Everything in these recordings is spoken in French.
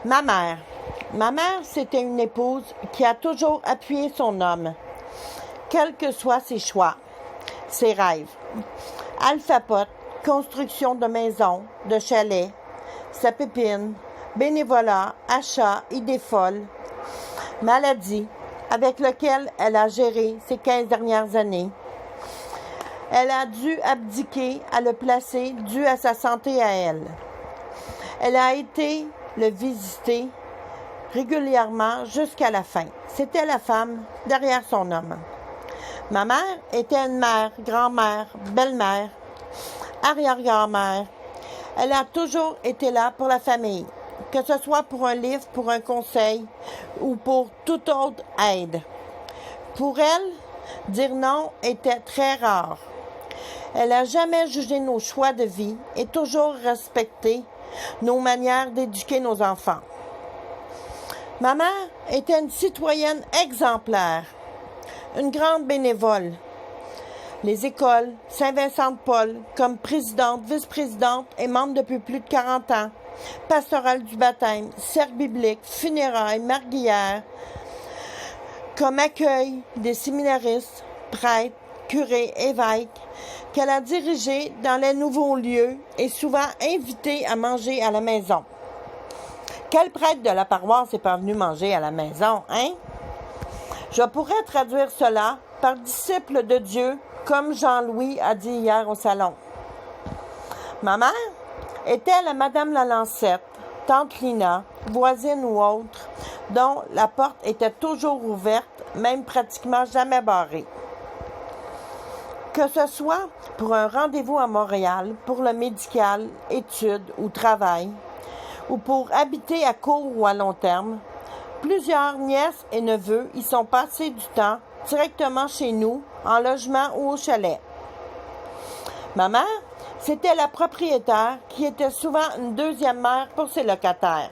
Ma mère. Ma mère, c'était une épouse qui a toujours appuyé son homme, quels que soient ses choix, ses rêves. Alphapote, construction de maisons, de chalets, sa pépine, bénévolat, achat, idées folles, maladie, avec lequel elle a géré ces 15 dernières années. Elle a dû abdiquer à le placer dû à sa santé à elle. Elle a été le visiter régulièrement jusqu'à la fin. C'était la femme derrière son homme. Ma mère était une mère, grand-mère, belle-mère, arrière-grand-mère. Elle a toujours été là pour la famille, que ce soit pour un livre, pour un conseil ou pour toute autre aide. Pour elle, dire non était très rare. Elle n'a jamais jugé nos choix de vie et toujours respecté nos manières d'éduquer nos enfants. Ma mère était une citoyenne exemplaire, une grande bénévole. Les écoles, Saint-Vincent-de-Paul, comme présidente, vice-présidente et membre depuis plus de 40 ans, pastorale du baptême, cercle biblique, funérailles, marguillières, comme accueil des séminaristes, prêtres, curés, évêques, qu'elle a dirigé dans les nouveaux lieux et souvent invité à manger à la maison. Quel prêtre de la paroisse n'est pas venu manger à la maison, hein? Je pourrais traduire cela par disciple de Dieu, comme Jean-Louis a dit hier au salon. Ma mère était la Madame Lalancette, tante Lina, voisine ou autre, dont la porte était toujours ouverte, même pratiquement jamais barrée. Que ce soit pour un rendez-vous à Montréal, pour le médical, études ou travail, ou pour habiter à court ou à long terme, plusieurs nièces et neveux y sont passés du temps directement chez nous, en logement ou au chalet. Ma mère, c'était la propriétaire qui était souvent une deuxième mère pour ses locataires.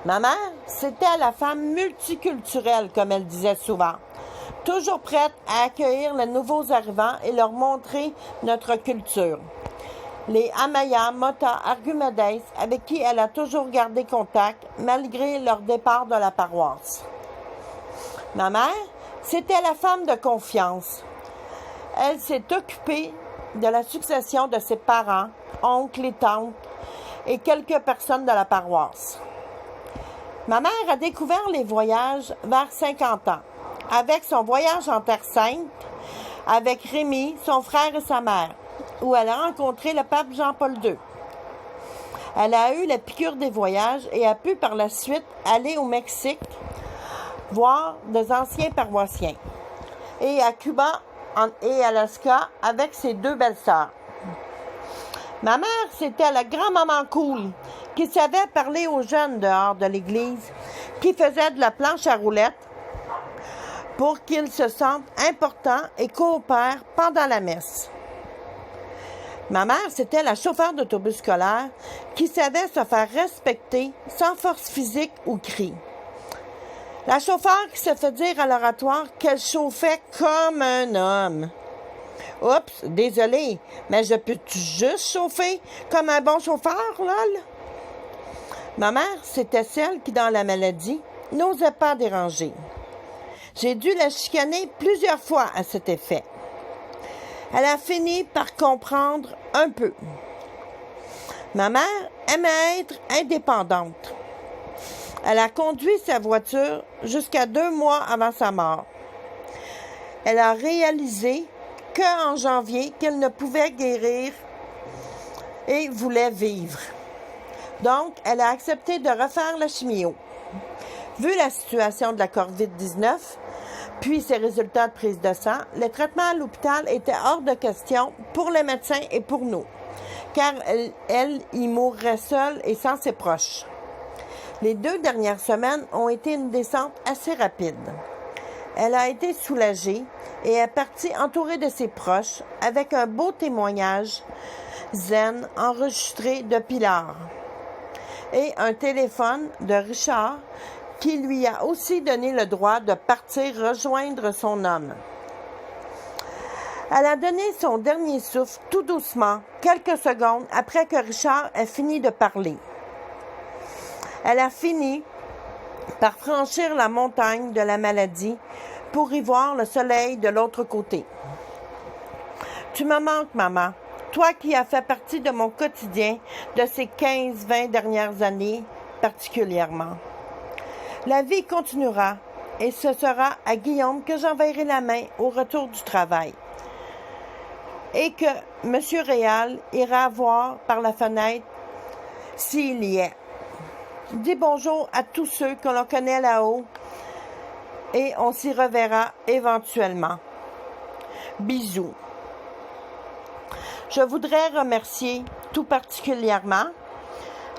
Ma mère, c'était la femme multiculturelle, comme elle disait souvent, toujours prête à accueillir les nouveaux arrivants et leur montrer notre culture. Les Amaya, Mota, Argumedes, avec qui elle a toujours gardé contact, malgré leur départ de la paroisse. Ma mère, c'était la femme de confiance. Elle s'est occupée de la succession de ses parents, oncles et tantes, et quelques personnes de la paroisse. Ma mère a découvert les voyages vers 50 ans, avec son voyage en Terre Sainte, avec Rémi, son frère et sa mère, où elle a rencontré le pape Jean-Paul II. Elle a eu la piqûre des voyages et a pu par la suite aller au Mexique, voir des anciens paroissiens, et à Cuba et Alaska avec ses deux belles-sœurs. Ma mère, c'était la grand-maman cool qui savait parler aux jeunes dehors de l'église, qui faisait de la planche à roulettes pour qu'ils se sentent importants et coopèrent pendant la messe. Ma mère, c'était la chauffeur d'autobus scolaire qui savait se faire respecter sans force physique ou cri. La chauffeur qui se fait dire à l'oratoire qu'elle chauffait comme un homme. Oups, désolée, mais je peux-tu juste chauffer comme un bon chauffeur, lol? Ma mère, c'était celle qui, dans la maladie, n'osait pas déranger. J'ai dû la chicaner plusieurs fois à cet effet. Elle a fini par comprendre un peu. Ma mère aimait être indépendante. Elle a conduit sa voiture jusqu'à 2 mois avant sa mort. Elle a réalisé qu'en janvier qu'elle ne pouvait guérir et voulait vivre. Donc, elle a accepté de refaire la chimio. Vu la situation de la COVID-19, puis ses résultats de prise de sang, le traitement à l'hôpital était hors de question pour les médecins et pour nous, car elle y mourrait seule et sans ses proches. Les 2 dernières semaines ont été une descente assez rapide. Elle a été soulagée et est partie entourée de ses proches avec un beau témoignage zen enregistré de Pilar et un téléphone de Richard qui lui a aussi donné le droit de partir rejoindre son homme. Elle a donné son dernier souffle tout doucement, quelques secondes après que Richard ait fini de parler. Elle a fini par franchir la montagne de la maladie pour y voir le soleil de l'autre côté. Tu me manques, maman, toi qui as fait partie de mon quotidien de ces 15-20 dernières années particulièrement. La vie continuera et ce sera à Guillaume que j'enverrai la main au retour du travail et que M. Réal ira voir par la fenêtre s'il y est. Dis bonjour à tous ceux que l'on connaît là-haut et on s'y reverra éventuellement. Bisous. Je voudrais remercier tout particulièrement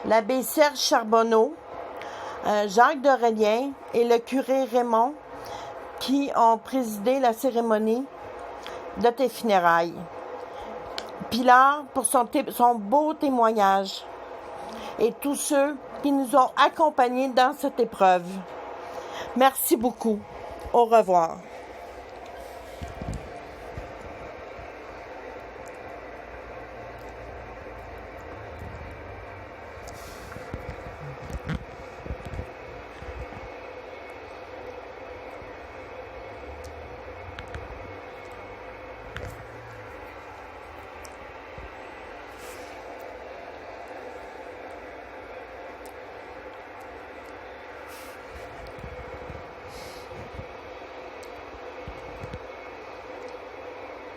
l'abbé Serge Charbonneau, Jacques Dorélien et le curé Raymond qui ont présidé la cérémonie de tes funérailles. Pilar pour son beau témoignage et tous ceux qui nous ont accompagnés dans cette épreuve. Merci beaucoup. Au revoir.